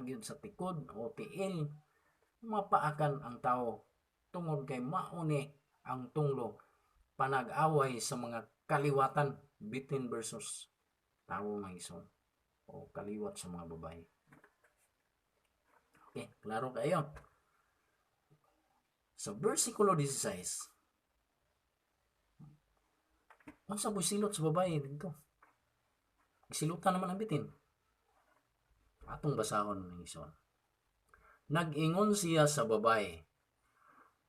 gyud sa tikod o tiil, mapaakan ang tao tungod kay mauni ang tunglo panag-away sa mga kaliwatan bitin versus tao mga igsoon o kaliwat sa mga babae. Okay, klaro kayo. Sa versikulo 16, unsa boy silot sa babae dito? Silutan naman ang bitin. Atong basahon ng igsoon. Nag-ingon siya sa babae,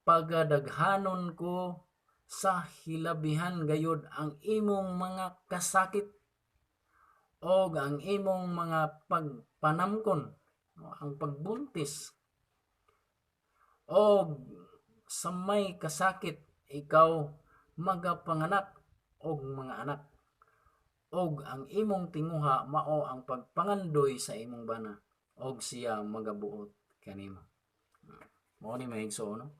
pagadaghanon ko sa hilabihan gayud ang imong mga kasakit o ang imong mga pagpanamkon, ang pagbuntis, o sa may kasakit ikaw magapanganak og mga anak, og ang imong tinguha mao ang pagpangandoy sa imong bana, og siya magabuot kanimo. Mao ni mahigso no.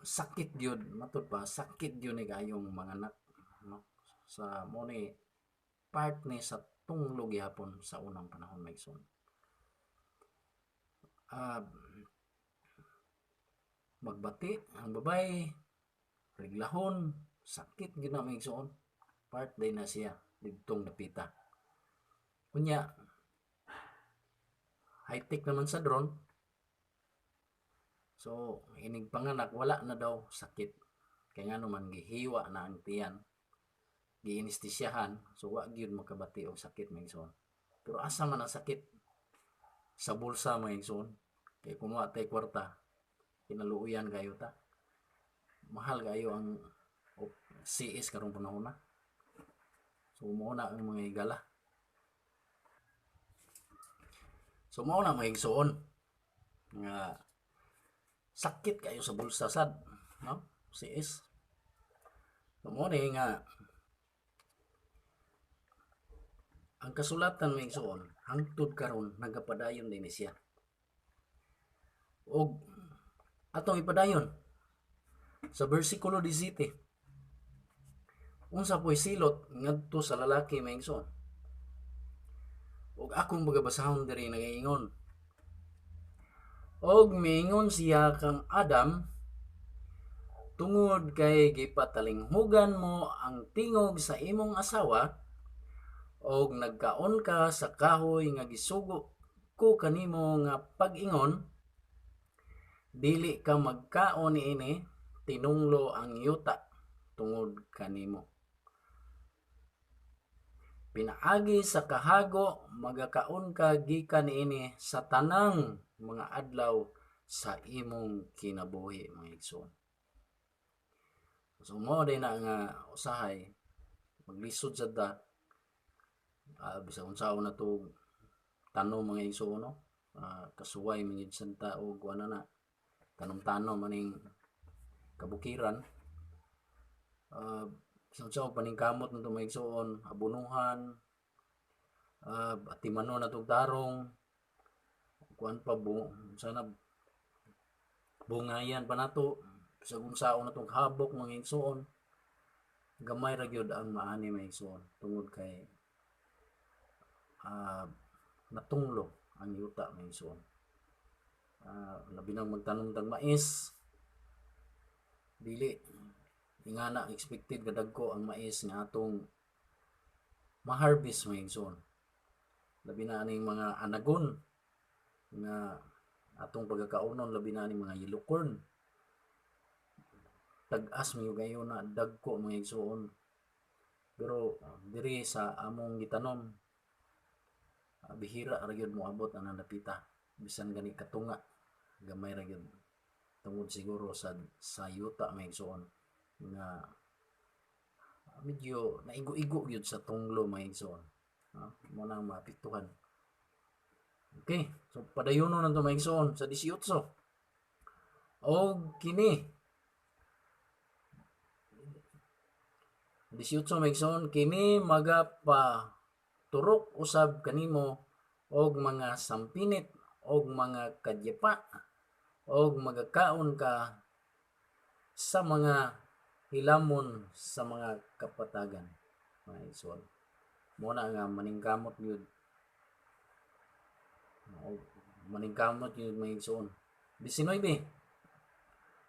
Sakit gyud matud pa, sakit gyud ni kayong mga anak no. Sa mo ni part ni sa tunglo gihapon sa unang panahon mahigso. Magbati ang babae, reglahon, sakit gyud na mahigsoon. Part day na siya didtong napita. Kunya high-tech naman sa drone. So, inig panganak wala na daw sakit. Kaya nga naman gihiwa na ang tiyan. Giinestisyahan, so wa gyud makabati og sakit mahigsoon. Pero asa man ang sakit? Sa bulsa mahigsoon. Kay kung wa tay kwarta, kinaluuyan kayo ta. Mahal kayo ang CS karong panahon na. So mao na ang mga higala. So mao na mahigsoon nga sakit kayo sa bulsa sad, no? CS. So mao ni nga ang kasulatan mahigsoon hangtod karon nagapadayon din siya. Og atong ipadayon sa bersikulo 17. Unsa po'y silot ngadto sa lalaki mahigsoon. Og akong magabasahon diri nagaingon. Og miingon siya kang Adam, tungod kay gipatalinghugan mo ang tingog sa imong asawa, og nagkaon ka sa kahoy nga gisugo ko kanimo nga pag-ingon, dili ka magkaon niini, tinunglo ang yuta tungod kanimo. Pinaagi sa kahago magakaon ka gikan niini sa tanang mga adlaw sa imong kinabuhi mga igsoon. So mo din na nga usahay maglisod sa da bisa unsaon na to tanom mga igsoon no. Kasuway mangid santa og kuan na tanom-tanom maning kabukiran. Sa paningkamot nito mga igsoon, abunuhan, atimanon na itong tarong, kuan pa sana bungayan pa nato, sa unsaon na itong habok mga igsoon, gamay ra gyud ang maani mga igsoon, tungod kay natunglo ang yuta mga igsoon. Labi nang magtanom tag mais, dili nga na expected kadagko ang mais nga atong ma-harvest mga igsoon. Labi na aning mga anagon nga atong pagkakaunon, labi na aning mga yellow corn. Tag-as mo gayo na dagko mga igsoon. Pero diri sa among gitanom, bihira ra gyud mo abot ang napita. Bisan gani katunga, gamay ra gyud. Tungod siguro sa yuta mga igsoon nga medyo naigo-igo gyud sa tunglo mga igsoon. Mo nang maapektuhan. Okay, so padayonon nanto mga igsoon sa 18. Og kini 18 mga igsoon, kini magapa turok usab kanimo og mga sampinit og mga kadyapa og magakaon ka sa mga hilamon sa mga kapatagan mga igsoon. Mo na nga maningkamot gyud Maningkamot yun mga igsoon. 19.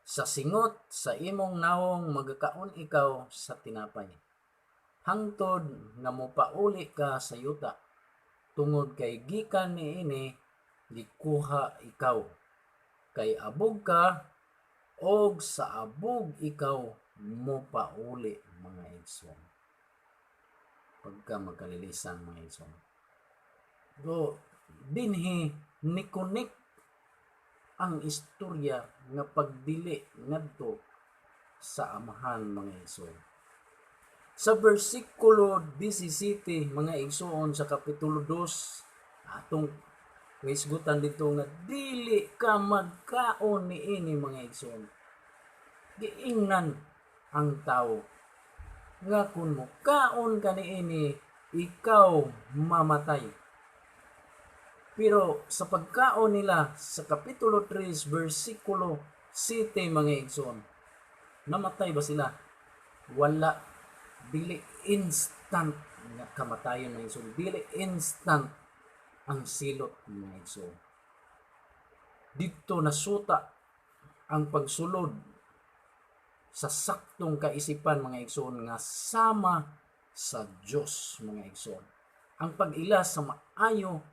Sa singot sa imong nawong magakaon ikaw sa tinapay. Hangtod nga mopauli ka sa yuta. Tungod kay gikan niini gikuha ikaw. Kay abog ka og sa abog ikaw mopauli mga igsoon. Pagka magkalilisan mga igsoon. So, dinhi nikunik ang istorya nga pagdili ngadto sa amahan mga igsoon. Sa bersikulo 17 mga igsoon sa kapitulo 2 atong isgutan dito nga dili ka magkaon niini mga igsoon. Giingnan ang tao nga kun mo kaon ka niini ikaw mamatay. Pero sa pagkaon nila sa kapitulo 3 versikulo 7 mga igsoon, namatay ba sila? Wala. Dili instant nga kamatayon mga igsoon. Dili instant ang silot mga igsoon. Dito nasuta ang pagsulod sa saktong kaisipan mga igsoon nga sama sa Dios mga igsoon. Ang pag-ila sa maayo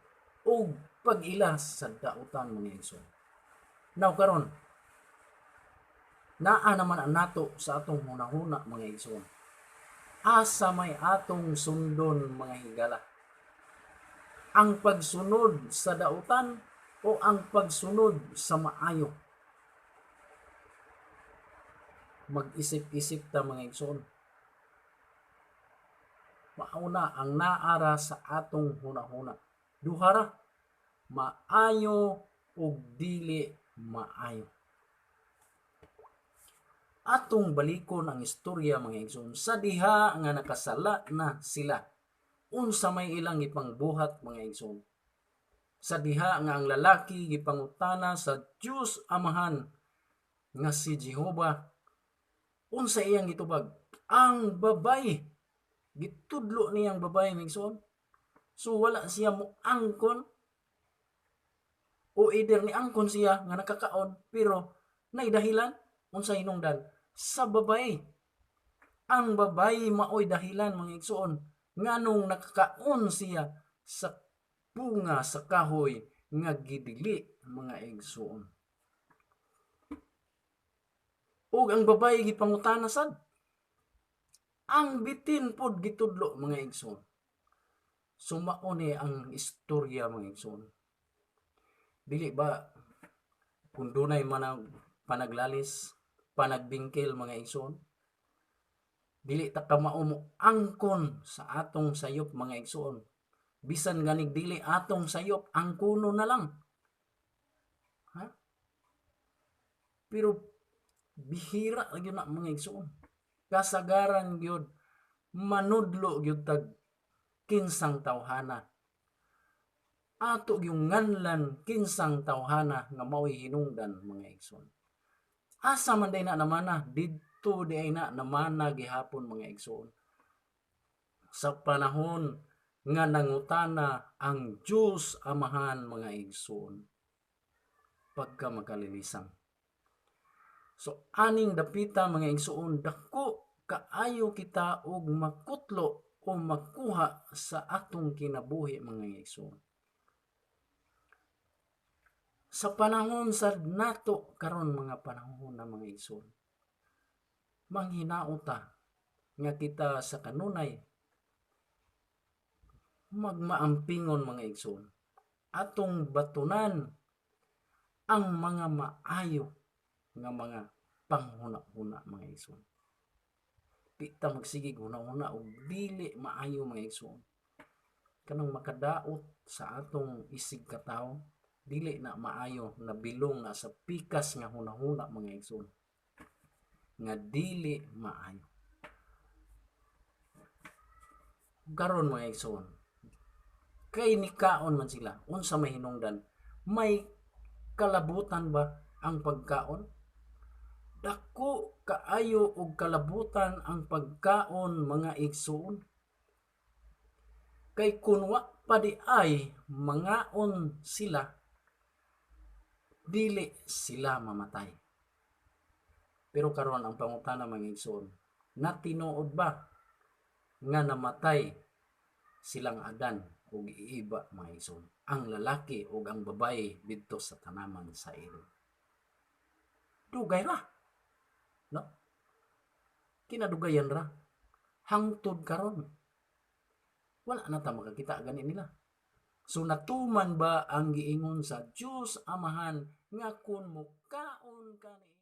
o pag-ila sa dautan mga igsoon. Now karon naa naman ang nato sa atong hunahuna mga igsoon. Asa may atong sundon mga higala? Ang pagsunod sa dautan o ang pagsunod sa maayo? Mag-isip-isip ta mga igsoon. Mauna ang naara sa atong hunahuna. Duhara, maayo ug dili maayo. Atong balikon ang istorya mga igsoon sa diha nga nakasala na sila. Unsa may ilang ipangbuhat mga igsoon. Sa diha nga ang lalaki gipangutana sa Dios Amahan nga si Jehova. Unsa iyang gitubag? Ang babayi. Gitudlo niyang babayi mga igsoon. So wala siya mo angkon o either ni angkon siya nga nakakaon pero naidahilan unsa hinungdan sa babae. Ang babae maoy dahilan mga igsoon nganong nakakaon siya sa bunga sa kahoy nga gidili mga igsoon. Ug ang babae gipangutana sad ang bitin pod gitudlo mga igsoon. Sumao ni ang istorya mga igsoon. Dili ba kung dunay man panaglalis, panagbingkil mga igsoon? Dili ta ka mao mo angkon sa atong sayop mga igsoon. Bisan ganig dili atong sayop, angkono na lang. Ha? Pero bihira gyud na mga igsoon. Kasagaran gyud manudlo gyud tag kinsang tawhana. Ato yung nganlan kinsang tawhana nga mao'y hinungdan mga igsoon. Asa man day na namana, didto di ay na namana gihapon mga igsoon. Sa panahon nga nangutana ang Dios Amahan mga igsoon. Pagka makalilisan. So aning dapita mga igsoon, dako kaayo kita og makutlo o magkuha sa atong kinabuhi mga igsoon. Sa panahon sa nato karon mga panahon na mga igsoon, manghinaota nga kita sa kanunay magmaampingon mga igsoon. Atong batunan ang mga maayo nga mga panghuna-huna mga igsoon. Di ta magsigig huna-huna o dili maayo mga igsoon. Kanang makadaot sa atong isig katawo, dili na maayo na bilong na sa pikas nga huna-huna mga igsoon. Nga dili maayo. Karon mga igsoon, kay nikaon man sila, unsa may hinungdan, may kalabutan ba ang pagkaon? Dako kaayo og kalabutan ang pagkaon mga igsoon. Kay kun wa padi ay mangaon sila dili sila mamatay. Pero karon ang pangutana mga igsoon, natinuod ba nga namatay silang Adan ug iiba mga igsoon, ang lalaki ug ang babaye didto sa tanaman sa Eden? Dugay ra, no? Kinadugayan ra hangtod karon. Wala na ta makakita gani nila. So natuman ba ang giingon sa Dios Amahan nga kun mukaon ka ni